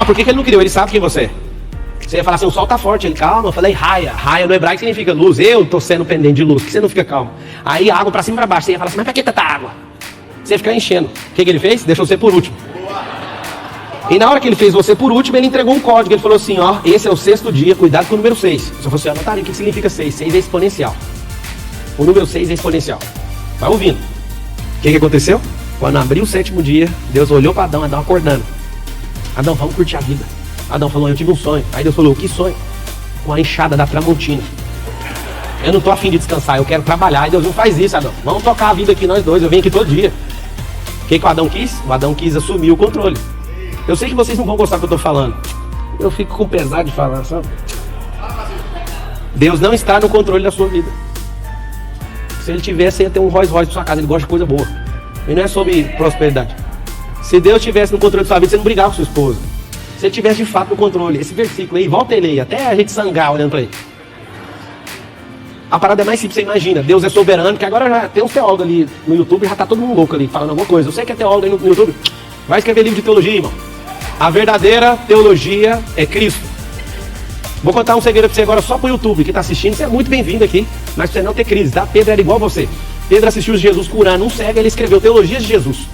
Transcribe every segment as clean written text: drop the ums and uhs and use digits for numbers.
por que ele não criou? Ele sabe quem você é. Você ia falar assim, o sol tá forte. Ele, calma, eu falei raia. Raia no hebraico significa luz. Eu tô sendo pendente de luz. Por que você não fica calmo? Aí água pra cima e pra baixo. Você ia falar assim, mas pra que tanta água? Você ia ficar enchendo. O que ele fez? Deixou você por último. E na hora que ele fez você por último, ele entregou um código. Ele falou assim, ó, esse é o 6º dia, cuidado com o número 6. Se você anotaria o que significa 6. 6 é exponencial. O número 6 é exponencial. Vai ouvindo. O que aconteceu? Quando abriu o 7º dia, Deus olhou para Adão acordando. Adão, vamos curtir a vida. Adão falou, eu tive um sonho. Aí Deus falou, que sonho? Com a enxada da Tramontina. Eu não tô afim de descansar, eu quero trabalhar. Aí Deus, não faz isso, Adão. Vamos tocar a vida aqui nós dois, eu venho aqui todo dia. O que o Adão quis? O Adão quis assumir o controle. Eu sei que vocês não vão gostar do que eu tô falando. Eu fico com pesar de falar, sabe? Deus não está no controle da sua vida. Se ele tivesse, ia ter um Rolls Royce na sua casa. Ele gosta de coisa boa. E não é sobre prosperidade. Se Deus tivesse no controle da sua vida, você não brigava com sua esposa. Se ele tivesse de fato no controle, esse versículo aí, volta ele aí, até a gente sangar olhando para ele. A parada é mais simples, você imagina. Deus é soberano, que agora já tem uns teólogos ali no YouTube, já tá todo mundo louco ali, falando alguma coisa. Eu sei que é teólogo aí no YouTube, vai escrever livro de teologia, irmão. A verdadeira teologia é Cristo. Vou contar um segredo pra você agora só pro YouTube, que tá assistindo. Você é muito bem-vindo aqui, mas pra você não ter crise, tá? Pedro era igual a você. Pedro assistiu Jesus curando um cego, ele escreveu Teologias de Jesus.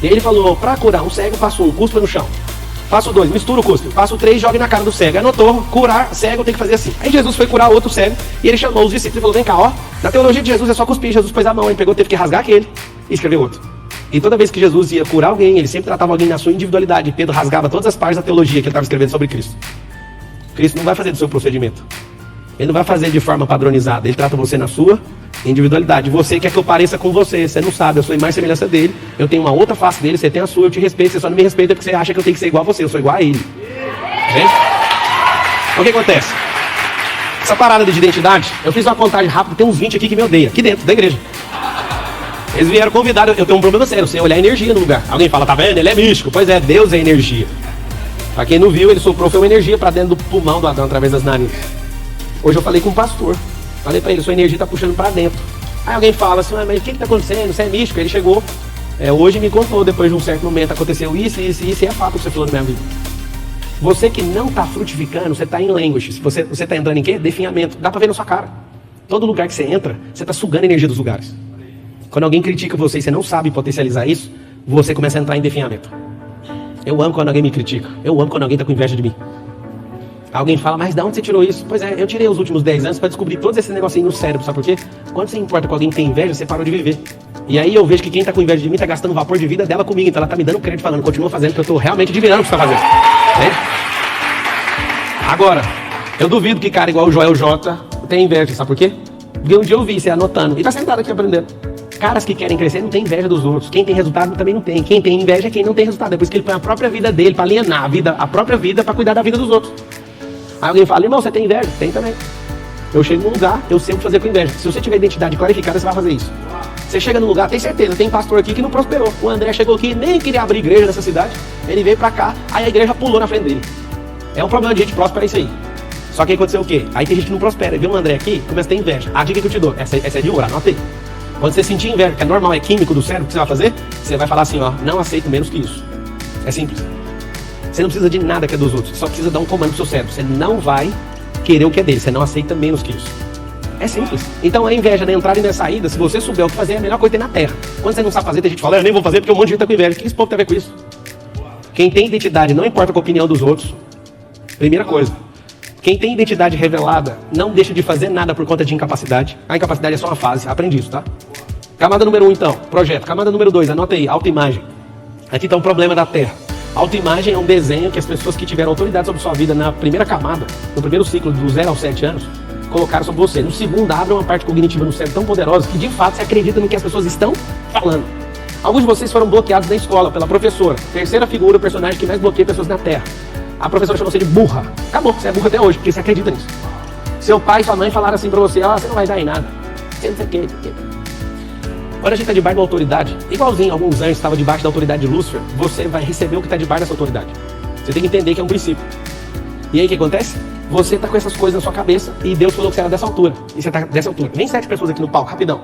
E aí ele falou, pra curar um cego, passo 1, cuspa no chão. Passo 2, mistura o cuspe. Passo 3, joga na cara do cego. Anotou, curar cego tem que fazer assim. Aí Jesus foi curar outro cego, e ele chamou os discípulos e falou, vem cá, ó. Na teologia de Jesus é só cuspir. Jesus pôs a mão, ele pegou, teve que rasgar aquele e escreveu outro. E toda vez que Jesus ia curar alguém, ele sempre tratava alguém na sua individualidade. Pedro rasgava todas as partes da teologia que ele estava escrevendo sobre Cristo. Cristo não vai fazer do seu procedimento. Ele não vai fazer de forma padronizada. Ele trata você na sua individualidade. Você quer que eu pareça com você. Você não sabe, eu sou em mais semelhança dele. Eu tenho uma outra face dele, você tem a sua, eu te respeito. Você só não me respeita porque você acha que eu tenho que ser igual a você. Eu sou igual a ele. Entende? Então o que acontece? Essa parada de identidade, eu fiz uma contagem rápida, tem uns 20 aqui que me odeia. Aqui dentro da igreja. Eles vieram convidar, eu tenho um problema sério, você olhar energia no lugar. Alguém fala, tá vendo? Ele é místico. Pois é, Deus é energia. Pra quem não viu, ele soprou foi uma energia pra dentro do pulmão do Adão, através das narinas. Hoje eu falei com um pastor. Falei pra ele, sua energia tá puxando pra dentro. Aí alguém fala assim, mas o que tá acontecendo? Você é místico? Ele chegou, hoje me contou, depois de um certo momento, aconteceu isso, e é fato que você falou na minha vida. Você que não tá frutificando, você tá em language. Você tá entrando em quê? Definhamento. Dá pra ver na sua cara. Todo lugar que você entra, você tá sugando a energia dos lugares. Quando alguém critica você e você não sabe potencializar isso, você começa a entrar em definhamento. Eu amo quando alguém me critica. Eu amo quando alguém está com inveja de mim. Alguém fala, mas de onde você tirou isso? Pois é, eu tirei os últimos 10 anos para descobrir todos esses negocinhos no cérebro, sabe por quê? Quando você importa com alguém que tem inveja, você parou de viver. E aí eu vejo que quem está com inveja de mim está gastando o vapor de vida dela comigo. Então ela está me dando crédito falando, continua fazendo, que eu estou realmente adivinhando o que você está fazendo. Agora, eu duvido que cara igual o Joel J tem inveja, sabe por quê? Porque um dia eu vi você anotando, e está sentado aqui aprendendo. Caras que querem crescer não tem inveja dos outros. Quem tem resultado também não tem. Quem tem inveja é quem não tem resultado. É por isso que ele põe a própria vida dele para alienar a própria vida para cuidar da vida dos outros. Aí alguém fala, irmão, você tem inveja? Tem também. Eu chego num lugar, eu sei o que fazer com inveja. Se você tiver identidade clarificada, você vai fazer isso. Você chega num lugar, tem certeza, tem pastor aqui que não prosperou. O André chegou aqui, nem queria abrir igreja nessa cidade. Ele veio pra cá, aí a igreja pulou na frente dele. É um problema de gente próspera isso aí. Só que aí aconteceu o quê? Aí tem gente que não prospera. Vê o André aqui, começa a ter inveja. A dica que eu te dou, essa é de ouro, anota aí. Quando você sentir inveja, que é normal, é químico do cérebro, o que você vai fazer? Você vai falar assim, ó, não aceito menos que isso. É simples. Você não precisa de nada que é dos outros, você só precisa dar um comando pro seu cérebro. Você não vai querer o que é dele, você não aceita menos que isso. É simples. Então a inveja na entrada e na saída, se você souber o que fazer, é a melhor coisa que tem na terra. Quando você não sabe fazer, tem gente que fala, eu nem vou fazer porque um monte de gente tá com inveja. O que esse povo tem a ver com isso? Quem tem identidade não importa com a opinião dos outros. Primeira coisa. Quem tem identidade revelada não deixa de fazer nada por conta de incapacidade. A incapacidade é só uma fase, aprende isso, tá? Camada número 1 então, projeto. Camada número 2, anota aí, autoimagem. Aqui está um problema da Terra. Autoimagem é um desenho que as pessoas que tiveram autoridade sobre sua vida na primeira camada, no primeiro ciclo, do 0 aos 7 anos, colocaram sobre você. No segundo, abre uma parte cognitiva no cérebro tão poderosa que de fato você acredita no que as pessoas estão falando. Alguns de vocês foram bloqueados na escola pela professora. Terceira figura, o personagem que mais bloqueia pessoas na Terra. A professora chamou você de burra. Acabou, você é burra até hoje, porque você acredita nisso. Seu pai e sua mãe falaram assim pra você, ó, você não vai dar em nada. Você não sei o quê. Quando a gente está debaixo da autoridade, igualzinho alguns anjos estavam debaixo da autoridade de Lúcifer, você vai receber o que está debaixo dessa autoridade. Você tem que entender que é um princípio. E aí o que acontece? Você está com essas coisas na sua cabeça e Deus falou que você era dessa altura. E você está dessa altura. Vem 7 pessoas aqui no palco, rapidão.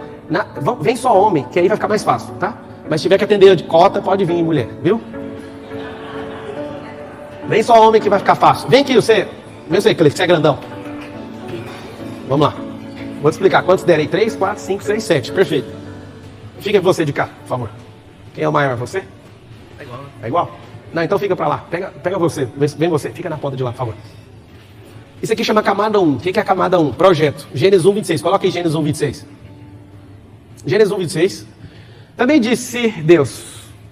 Vem só homem, que aí vai ficar mais fácil, tá? Mas se tiver que atender de cota, pode vir mulher, viu? Vem só homem que vai ficar fácil. Vem aqui você. Vem você, Cleiton, que você é grandão. Vamos lá. Vou te explicar. Quantos derem? 3, 4, 5, 6, 7. Perfeito. Fica você de cá, por favor. Quem é o maior? Você? É igual. É igual? Não, então fica pra lá. Pega você. Vem você. Fica na ponta de lá, por favor. Isso aqui chama camada 1. O que é a camada 1? Projeto. Gênesis 1, 26. Coloca aí Gênesis 1, 26. Gênesis 1, 26. Também disse Deus: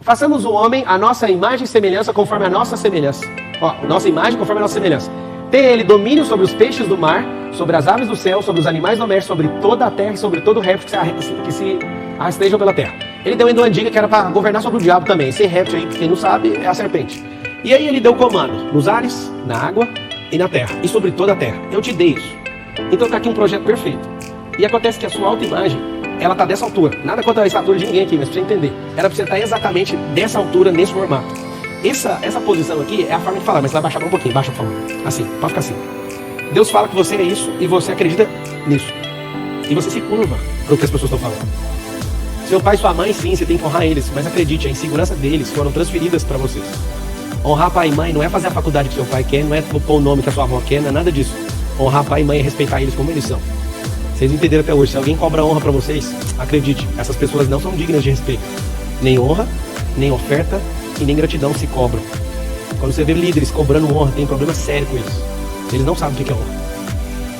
façamos o homem a nossa imagem e semelhança, conforme a nossa semelhança. Ó, nossa imagem conforme a nossa semelhança. Tem ele domínio sobre os peixes do mar, sobre as aves do céu, sobre os animais domésticos, sobre toda a terra e sobre todo o réptil que se rastejam pela terra. Ele deu ainda uma dica que era para governar sobre o diabo também. Esse réptil aí, quem não sabe, é a serpente. E aí ele deu comando nos ares, na água e na terra. E sobre toda a terra. Eu te dei isso. Então está aqui um projeto perfeito. E acontece que a sua autoimagem, ela está dessa altura. Nada contra a estatura de ninguém aqui, mas para você entender. Era para você estar exatamente dessa altura, nesse formato. Essa posição aqui é a forma de falar, mas você vai baixar um pouquinho. Baixa, por favor. Assim, pode ficar assim. Deus fala que você é isso e você acredita nisso. E você se curva para o que as pessoas estão falando. Seu pai e sua mãe, sim, você tem que honrar eles. Mas acredite, a insegurança deles foram transferidas para vocês. Honrar pai e mãe não é fazer a faculdade que seu pai quer, não é pôr o nome que a sua avó quer, não é nada disso. Honrar pai e mãe é respeitar eles como eles são. Vocês entenderam até hoje. Se alguém cobra honra para vocês, acredite, essas pessoas não são dignas de respeito. Nem honra, nem oferta e nem gratidão se cobram. Quando você vê líderes cobrando honra, tem problema sério com isso. Eles não sabem o que é honra.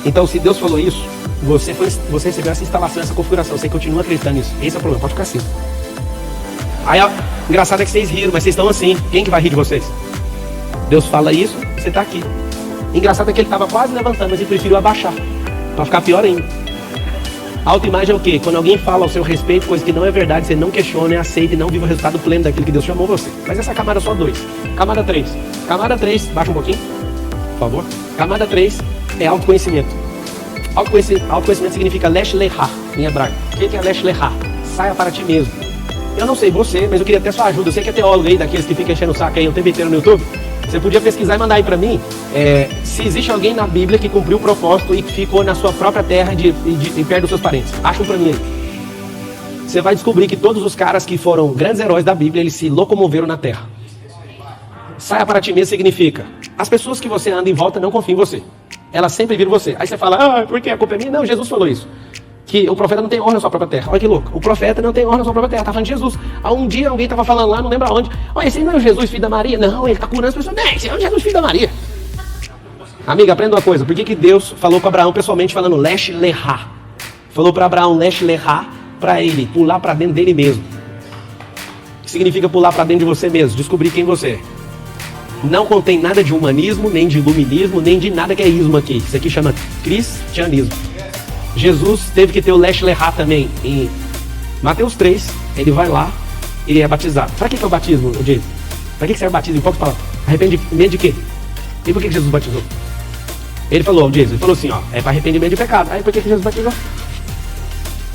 Então, se Deus falou isso, você recebeu essa instalação, essa configuração, você continua acreditando nisso. Esse é o problema, pode ficar assim. Aí, ó, engraçado é que vocês riram, mas vocês estão assim. Quem que vai rir de vocês? Deus fala isso, você está aqui. Engraçado é que ele estava quase levantando, mas ele preferiu abaixar, para ficar pior ainda. Autoimagem é o quê? Quando alguém fala ao seu respeito, coisa que não é verdade, você não questiona, aceita e não vive o resultado pleno daquilo que Deus chamou você. Mas essa camada é só 2. Camada 3. Camada 3, baixa um pouquinho, por favor. Camada 3 é autoconhecimento. Autoconhecimento significa lesh lehá, em hebraico. O que é lesh lehá? Saia para ti mesmo. Eu não sei você, mas eu queria até sua ajuda. Eu sei que é teólogo aí, daqueles que ficam enchendo o saco aí o tempo inteiro no YouTube. Você podia pesquisar e mandar aí pra mim se existe alguém na Bíblia que cumpriu o propósito e ficou na sua própria terra e perto dos seus parentes. Acha um pra mim aí. Você vai descobrir que todos os caras que foram grandes heróis da Bíblia, eles se locomoveram na terra. Saia para ti mesmo significa: as pessoas que você anda em volta não confiam em você. Elas sempre viram você. Aí você fala, por que a culpa é minha? Não, Jesus falou isso. Que o profeta não tem honra na sua própria terra. Olha que louco. O profeta não tem honra na sua própria terra. Tá falando de Jesus. Um dia alguém estava falando lá, não lembro aonde. Olha, esse não é o Jesus, filho da Maria? Não, ele está curando as pessoas. Não, esse é o Jesus, filho da Maria. Amiga, aprenda uma coisa. Por que Deus falou para Abraão pessoalmente falando lesh lehá? Falou para Abraão lesh lehá para ele pular para dentro dele mesmo. Que significa pular para dentro de você mesmo. Descobrir quem você é. Não contém nada de humanismo, nem de iluminismo, nem de nada que é ismo aqui. Isso aqui chama cristianismo. Jesus teve que ter o lesh lehá também. Em Mateus 3, ele vai lá e ele é batizado. Para que é o batismo, Jason? Para que serve o batismo? Em poucas palavras. Arrependimento de quê? E por que Jesus batizou? Ele falou, Jason, ele falou assim, é para arrependimento de pecado. Aí por que Jesus batizou?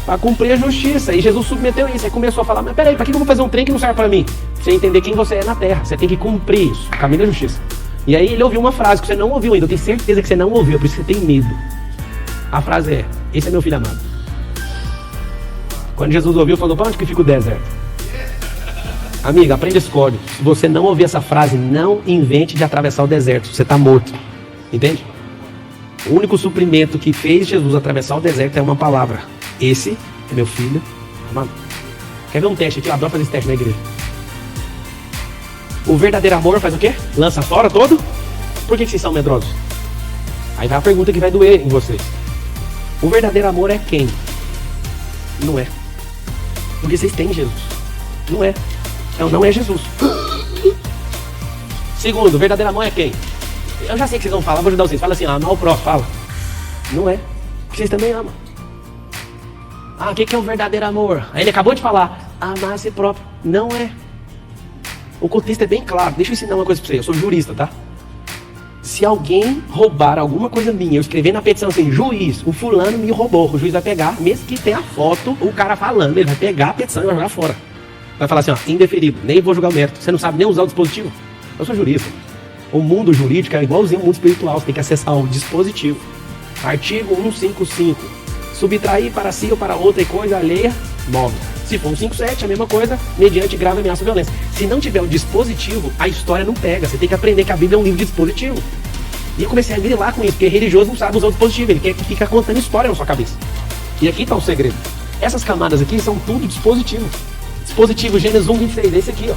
Para cumprir a justiça. E Jesus submeteu isso. Aí começou a falar, mas peraí, para que eu vou fazer um trem que não serve para mim? Você entender quem você é na terra. Você tem que cumprir isso. O caminho da justiça. E aí ele ouviu uma frase que você não ouviu ainda. Eu tenho certeza que você não ouviu, por isso que você tem medo. A frase é, esse é meu filho amado. Quando Jesus ouviu, falou, para onde que fica o deserto? Amiga, aprende esse código. Se você não ouvir essa frase, não invente de atravessar o deserto. Você está morto. Entende? O único suprimento que fez Jesus atravessar o deserto é uma palavra. Esse é meu filho amado. Quer ver um teste aqui? Eu adoro fazer esse teste na igreja. O verdadeiro amor faz o quê? Lança fora todo? Por que vocês são medrosos? Aí vai a pergunta que vai doer em vocês. O verdadeiro amor é quem? Não é. Porque vocês têm Jesus. Não é. Não é Jesus. Segundo, o verdadeiro amor é quem? Eu já sei que vocês vão falar, vou ajudar vocês. Fala assim, amar o próximo. Fala. Não é. Porque vocês também amam. O que é o verdadeiro amor? Aí ele acabou de falar, amar a si próprio. Não é. O contexto é bem claro. Deixa eu ensinar uma coisa pra você. Eu sou jurista, tá? Se alguém roubar alguma coisa minha, eu escrever na petição assim, juiz, o fulano me roubou, o juiz vai pegar, mesmo que tenha a foto, o cara falando, ele vai pegar a petição e vai jogar fora. Vai falar assim, indeferido, nem vou julgar o mérito, você não sabe nem usar o dispositivo. Eu sou jurista. O mundo jurídico é igualzinho ao mundo espiritual, você tem que acessar o dispositivo. Artigo 155. Subtrair para si ou para outra coisa alheia, 9. Se for um 57, a mesma coisa, mediante grave ameaça ou violência. Se não tiver o dispositivo, a história não pega. Você tem que aprender que a Bíblia é um livro de dispositivo. E eu comecei a grilar com isso, porque religioso não sabe usar o dispositivo, ele quer que fica contando história na sua cabeça. E aqui está o segredo. Essas camadas aqui são tudo dispositivo. Dispositivo Gênesis 1:26, esse aqui, ó.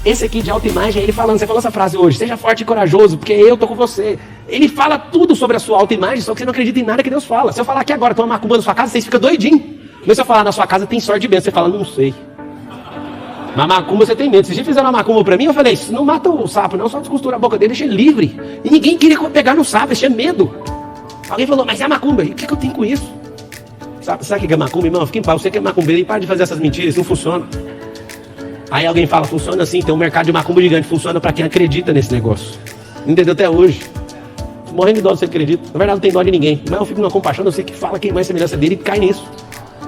Esse aqui de autoimagem, ele falando, você falou essa frase hoje, seja forte e corajoso, porque eu tô com você. Ele fala tudo sobre a sua autoimagem, só que você não acredita em nada que Deus fala. Se eu falar aqui agora, toma macumba na sua casa, vocês ficam doidinhos. Mas se eu falar na sua casa tem sorte de bênção, você fala, não sei. Mas macumba você tem medo. Se já fizeram uma macumba pra mim, eu falei, não mata o sapo não, só descostura a boca dele, deixa ele livre. E ninguém queria pegar no sapo, tinha medo. Alguém falou, mas é a macumba, e o que eu tenho com isso? Sabe o que é macumba, irmão? Fica em paz, você que é macumbeiro, e para de fazer essas mentiras, isso não funciona. Aí alguém fala, funciona assim, tem um mercado de macumba gigante, funciona pra quem acredita nesse negócio. Não entendeu até hoje? Morrendo de dó se você acredita. Na verdade não tem dó de ninguém, mas eu fico numa compaixão, eu sei que fala quem mais semelhança dele e cai nisso.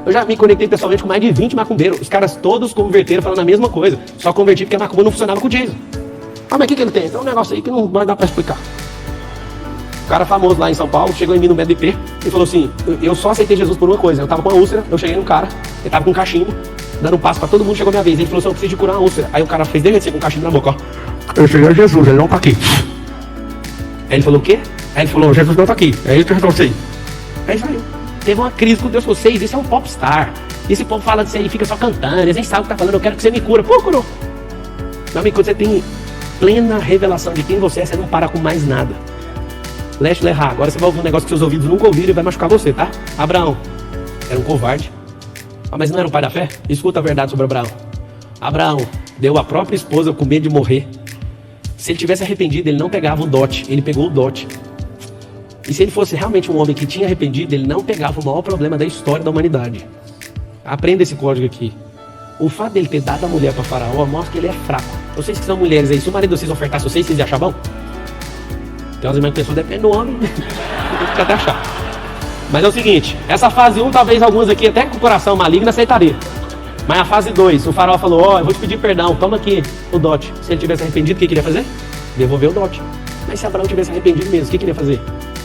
Eu já me conectei pessoalmente com mais de 20 macumbeiros. Os caras todos converteram falando a mesma coisa. Só converti porque a macumba não funcionava com o Jason. Ah, mas o que ele tem? Tem um negócio aí que não vai dar pra explicar. O cara famoso lá em São Paulo chegou em mim no BDP e falou assim, eu só aceitei Jesus por uma coisa. Eu tava com uma úlcera, eu cheguei no cara, ele tava com um cachimbo, dando um passo pra todo mundo, chegou a minha vez. Ele falou assim, eu preciso de curar uma úlcera. Aí o cara fez derreter com um cachimbo na boca, ó. Eu cheguei a Jesus, ele não tá aqui. Aí ele falou, o quê? Aí ele falou, Jesus não tá aqui. Aí ele resolveu assim. Aí saiu. Teve uma crise com Deus, vocês, esse é um popstar. Esse povo fala disso aí, fica só cantando, eles nem sabem o que tá falando, eu quero que você me cura. Pô, curou. Meu amigo, quando você tem plena revelação de quem você é, você não para com mais nada. Leste Lerra, agora você vai ouvir um negócio que seus ouvidos nunca ouviram e vai machucar você, tá? Abraão era um covarde. Ah, mas não era um pai da fé? Escuta a verdade sobre Abraão. Abraão deu a própria esposa com medo de morrer. Se ele tivesse arrependido, ele não pegava o dote, ele pegou o dote. E se ele fosse realmente um homem que tinha arrependido, ele não pegava o maior problema da história da humanidade. Aprenda esse código aqui. O fato dele ter dado a mulher para Faraó mostra que ele é fraco. Vocês que são mulheres aí, se o marido de vocês ofertasse vocês iam achar bom? Tem umas irmãs que pensam, depende do homem, tem que até achar. Mas é o seguinte, essa fase 1, talvez alguns aqui até com o coração maligno aceitaria. Mas a fase 2, o Faraó falou, ó, eu vou te pedir perdão, toma aqui o dote. Se ele tivesse arrependido, o que ele ia fazer? Devolver o dote. Mas se Abraão tivesse arrependido mesmo, o que ele ia fazer?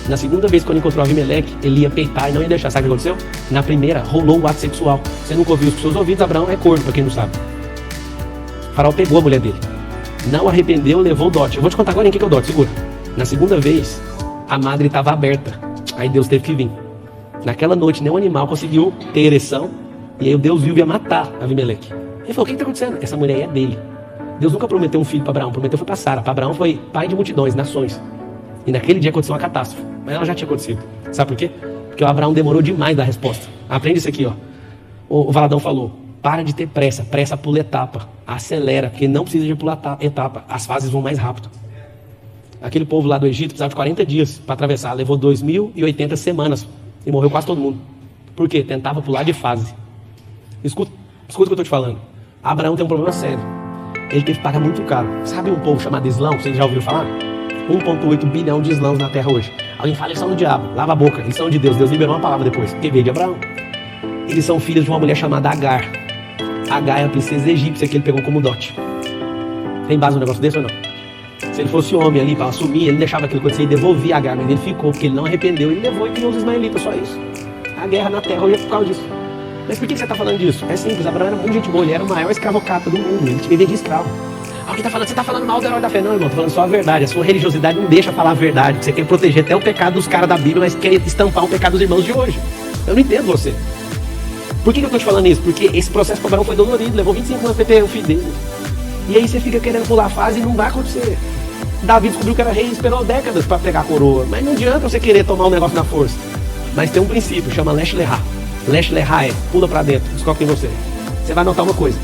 Na segunda vez, quando encontrou Abimeleque, ele ia peitar e não ia deixar. Sabe o que aconteceu? Na primeira, rolou o ato sexual. Você nunca ouviu isso com seus ouvidos, Abraão é corno, pra quem não sabe. O Faraó pegou a mulher dele. Não arrependeu, levou o dote. Eu vou te contar agora em que é o dote, segura. Na segunda vez, a madre estava aberta. Aí Deus teve que vir. Naquela noite, nenhum animal conseguiu ter ereção. E aí o Deus viu e ia matar Abimeleque. Ele falou, o que está acontecendo? Essa mulher é dele. Deus nunca prometeu um filho para Abraão, prometeu foi para Sara. Para Abraão foi pai de multidões, nações. E naquele dia aconteceu uma catástrofe. Mas ela já tinha acontecido. Sabe por quê? Porque o Abraão demorou demais da resposta. Aprende isso aqui, ó. O Valadão falou, para de ter pressa. Pressa pula etapa. Acelera, porque não precisa de pular etapa. As fases vão mais rápido. Aquele povo lá do Egito precisava de 40 dias para atravessar. Levou 2080 semanas. E morreu quase todo mundo. Por quê? Tentava pular de fase. Escuta o que eu estou te falando. Abraão tem um problema sério. Ele teve que pagar muito caro. Sabe um povo chamado Islão? Vocês já ouviram falar? 1,8 bilhão de islãos na terra hoje. Alguém fala, eles são do diabo. Lava a boca. Eles são de Deus. Deus liberou uma palavra depois. Porque veio de Abraão. Eles são filhos de uma mulher chamada Agar. Agar é a princesa egípcia que ele pegou como dote. Tem base no negócio desse ou não? Se ele fosse homem ali para assumir, ele deixava aquilo acontecer e devolvia Agar. Mas ele ficou, porque ele não arrependeu. Ele levou e criou os ismaelitas, só isso. A guerra na terra ia por causa disso. Mas por que você está falando disso? É simples, Abraão era muito gente boa, ele era o maior escravocata do mundo, ele te vivia de escravo. Alguém está falando, você está falando mal do herói da fé? Não, irmão, estou falando só a verdade. A sua religiosidade não deixa falar a verdade. Você quer proteger até o pecado dos caras da Bíblia, mas quer estampar o pecado dos irmãos de hoje. Eu não entendo você. Por que eu estou te falando isso? Porque esse processo para Abraão foi dolorido, levou 25 anos para ter o filho dele. E aí você fica querendo pular a fase e não vai acontecer. Davi descobriu que era rei e esperou décadas para pegar a coroa. Mas não adianta você querer tomar um negócio na força. Mas tem um princípio, chama Leste Lerra. Leste Lerra é, pula pra dentro, descobre em você. Você vai notar uma coisa.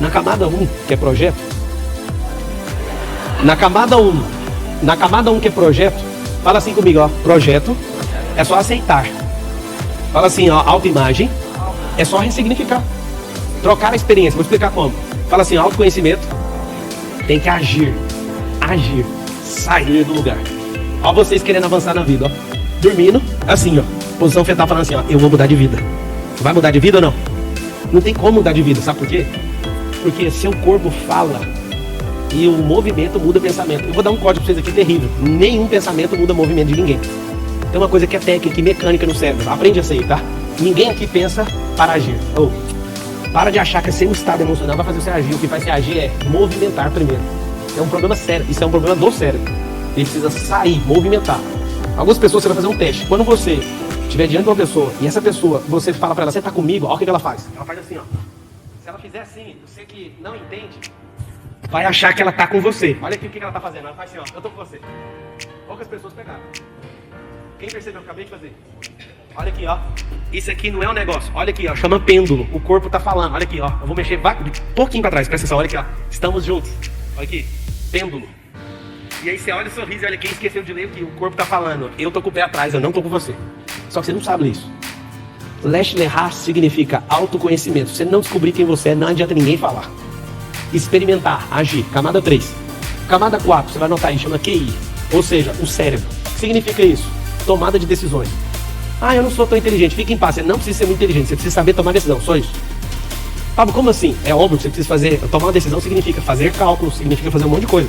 Na camada 1, que é projeto. Na camada 1, que é projeto. Fala assim comigo, ó. Projeto é só aceitar. Fala assim, ó. Autoimagem é só ressignificar. Trocar a experiência. Vou explicar como. Fala assim, autoconhecimento tem que agir. Agir. Sair do lugar. Ó vocês querendo avançar na vida, ó. Dormindo, assim, ó. Posição fetal falando assim, ó. Eu vou mudar de vida. Vai mudar de vida ou não? Não tem como mudar de vida, sabe por quê? Porque seu corpo fala e o movimento muda o pensamento. Eu vou dar um código pra vocês aqui terrível. Nenhum pensamento muda o movimento de ninguém. Tem uma coisa que é técnica e mecânica no cérebro. Aprende essa aí, tá? Ninguém aqui pensa para agir. Para de achar que seu estado emocional vai fazer você agir. O que faz você agir é movimentar primeiro. É um problema sério. Isso é um problema do cérebro. Ele precisa sair, movimentar. Algumas pessoas você vai fazer um teste. Quando você estiver diante de uma pessoa e essa pessoa, você fala para ela, você tá comigo, olha o que ela faz. Ela faz assim, ó. Se ela fizer assim, você que não entende, vai achar que ela tá com você. Olha aqui o que ela tá fazendo. Ela faz assim, ó, eu tô com você. Poucas pessoas pegaram. Quem percebeu o que eu acabei de fazer? Olha aqui, ó. Isso aqui não é um negócio. Olha aqui, ó. Chama pêndulo. O corpo tá falando. Olha aqui, ó. Eu vou mexer um pouquinho pra trás. Presta atenção. Olha aqui, ó. Estamos juntos. Olha aqui. Pêndulo. E aí você olha o sorriso e olha quem esqueceu de ler o que o corpo tá falando. Eu tô com o pé atrás, eu não tô com você. Só que você não sabe isso. Leshleha significa autoconhecimento. Se você não descobrir quem você é, não adianta ninguém falar. Experimentar, agir. Camada 3. Camada 4, você vai anotar aí, chama QI. Ou seja, o cérebro. O que significa isso? Tomada de decisões. Ah, eu não sou tão inteligente. Fica em paz. Você não precisa ser muito inteligente. Você precisa saber tomar decisão. Só isso. Pablo, como assim? É óbvio que você precisa fazer. Tomar uma decisão significa fazer cálculos, significa fazer um monte de coisa.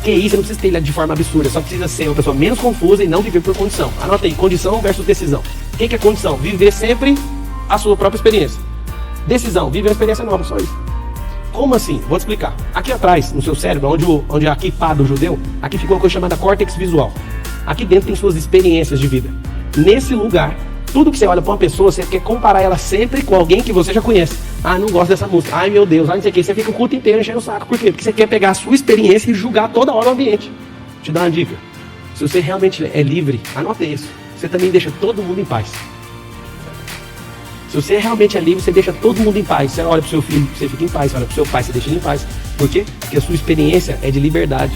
QI, você não precisa ter ele de forma absurda. Só precisa ser uma pessoa menos confusa e não viver por condição. Anota aí. Condição versus decisão. O que é condição? Viver sempre a sua própria experiência. Decisão. Viver uma experiência nova. Só isso. Como assim? Vou te explicar. Aqui atrás, no seu cérebro, onde é a kippah do judeu, aqui ficou uma coisa chamada córtex visual. Aqui dentro tem suas experiências de vida. Nesse lugar, tudo que você olha para uma pessoa, você quer comparar ela sempre com alguém que você já conhece. Ah, não gosto dessa música. Ai, meu Deus. Ai, não sei o que. Você fica o culto inteiro enchendo o saco. Por quê? Porque você quer pegar a sua experiência e julgar toda hora o ambiente. Te dar uma dica. Se você realmente é livre, anota isso. Você também deixa todo mundo em paz. Se você realmente é livre, você deixa todo mundo em paz. Você olha para o seu filho, você fica em paz. Você olha para o seu pai, você deixa ele em paz. Por quê? Porque a sua experiência é de liberdade.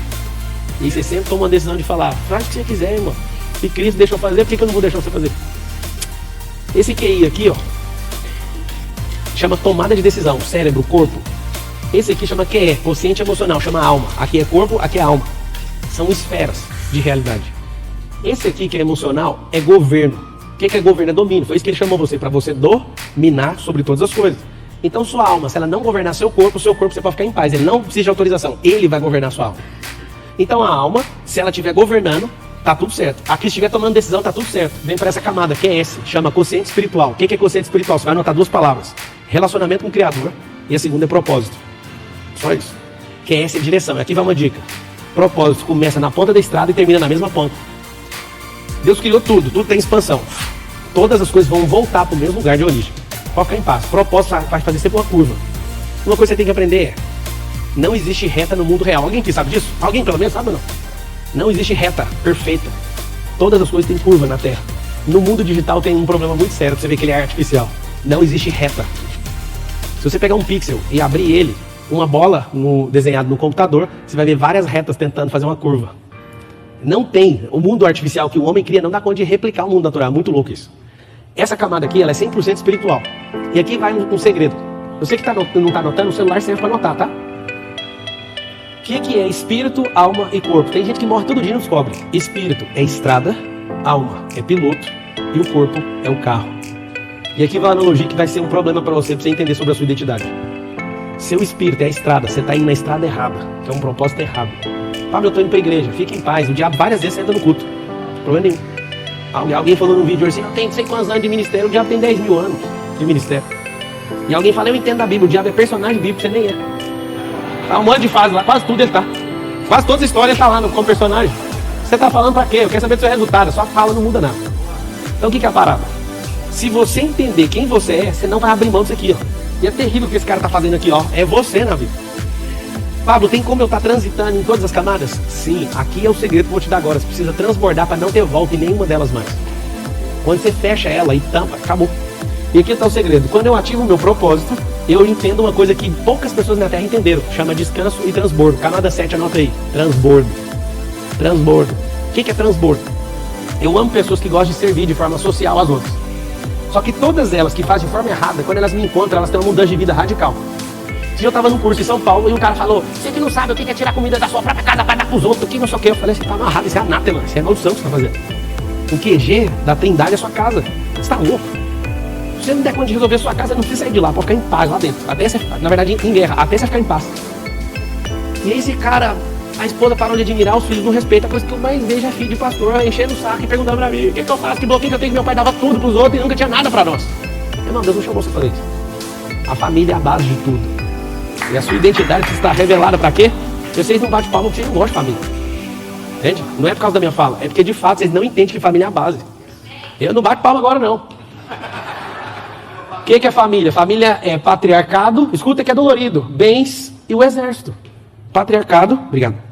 E você sempre toma uma decisão de falar, faz o que você quiser, irmão. Se Cristo deixou fazer, por que eu não vou deixar você fazer? Esse QI aqui, ó, chama tomada de decisão, cérebro, corpo. Esse aqui chama QE, consciente emocional, chama alma. Aqui é corpo, aqui é alma. São esferas de realidade. Esse aqui que é emocional é governo. O que é governo? É domínio. Foi isso que ele chamou você, para você dominar sobre todas as coisas. Então sua alma, se ela não governar seu corpo você pode ficar em paz. Ele não precisa de autorização, ele vai governar sua alma. Então a alma, se ela estiver governando, tá tudo certo. Aqui se estiver tomando decisão, tá tudo certo. Vem para essa camada, que é esse, chama consciente espiritual. O que é consciente espiritual? Você vai anotar duas palavras. Relacionamento com o Criador e a segunda é propósito. Só isso. Que é essa direção. Aqui vai uma dica. Propósito começa na ponta da estrada e termina na mesma ponta. Deus criou tudo tem expansão. Todas as coisas vão voltar para o mesmo lugar de origem. Pode ficar em paz. Propósito vai fazer sempre uma curva. Uma coisa que você tem que aprender é: não existe reta no mundo real. Alguém que sabe disso? Alguém pelo menos sabe ou não? Não existe reta perfeita. Todas as coisas têm curva na Terra. No mundo digital tem um problema muito sério, você vê que ele é artificial. Não existe reta. Se você pegar um pixel e abrir ele, uma bola desenhada no computador, você vai ver várias retas tentando fazer uma curva. Não tem. O mundo artificial que o homem cria não dá conta de replicar o mundo natural. É muito louco isso. Essa camada aqui, ela é 100% espiritual. E aqui vai um segredo. Você que não está anotando, o celular serve para anotar, tá? O que é espírito, alma e corpo? Tem gente que morre todo dia e não descobre. Espírito é estrada, alma é piloto e o corpo é o carro. E aqui vai uma analogia que vai ser um problema para você entender sobre a sua identidade. Seu espírito é a estrada, você está indo na estrada errada, que é um propósito errado. Pablo, eu estou indo para a igreja, fica em paz. O diabo várias vezes entra no culto. Problema nenhum. Alguém falou num vídeo assim, eu tenho não sei quantos anos de ministério, o diabo tem 10 mil anos de ministério. E alguém fala, eu entendo a Bíblia, o diabo é personagem bíblico, você nem é. Tá um monte de fase lá, quase tudo ele tá. Quase todas as histórias tá lá como personagem. Você tá falando pra quê? Eu quero saber do seu resultado, a sua fala não muda nada. Então o que é a parada? Se você entender quem você é, você não vai abrir mão disso aqui, ó. E é terrível o que esse cara tá fazendo aqui, ó. É você na vida. Pablo, tem como eu estar transitando em todas as camadas? Sim, aqui é o segredo que eu vou te dar agora. Você precisa transbordar para não ter volta em nenhuma delas mais. Quando você fecha ela e tampa, acabou. E aqui está o segredo. Quando eu ativo o meu propósito, eu entendo uma coisa que poucas pessoas na Terra entenderam. Chama descanso e transbordo. Camada 7, anota aí. Transbordo. Transbordo. O que é transbordo? Eu amo pessoas que gostam de servir de forma social às outras. Só que todas elas que fazem de forma errada, quando elas me encontram, elas têm uma mudança de vida radical. Se eu estava num curso em São Paulo e um cara falou, você que não sabe o que é tirar comida da sua própria casa para dar para os outros, que não sei o que. Eu falei, você tá amarrado, isso é anátema, isso é maldição que você está fazendo. O QG da Trindade é a sua casa. Você está louco. Se você não der conta de resolver a sua casa, não precisa sair de lá, pode ficar em paz lá dentro. Até você, na verdade, em guerra, até você ficar em paz. E aí esse cara, a esposa parou de admirar, os filhos não respeitam. A coisa que eu mais vejo é filho de pastor enchendo o saco e perguntando pra mim, o que eu faço, que bloqueio que eu tenho, que meu pai dava tudo pros outros e nunca tinha nada pra nós. Irmão, Deus não chamou você pra fazer isso. A família é a base de tudo. E a sua identidade está revelada para quê? Se vocês não batem palma, vocês não gostam de família. Entende? Não é por causa da minha fala, é porque de fato vocês não entendem que família é a base. Eu não bato palma agora não. O que é família? Família é patriarcado, escuta que é dolorido, bens e o exército. Patriarcado, obrigado.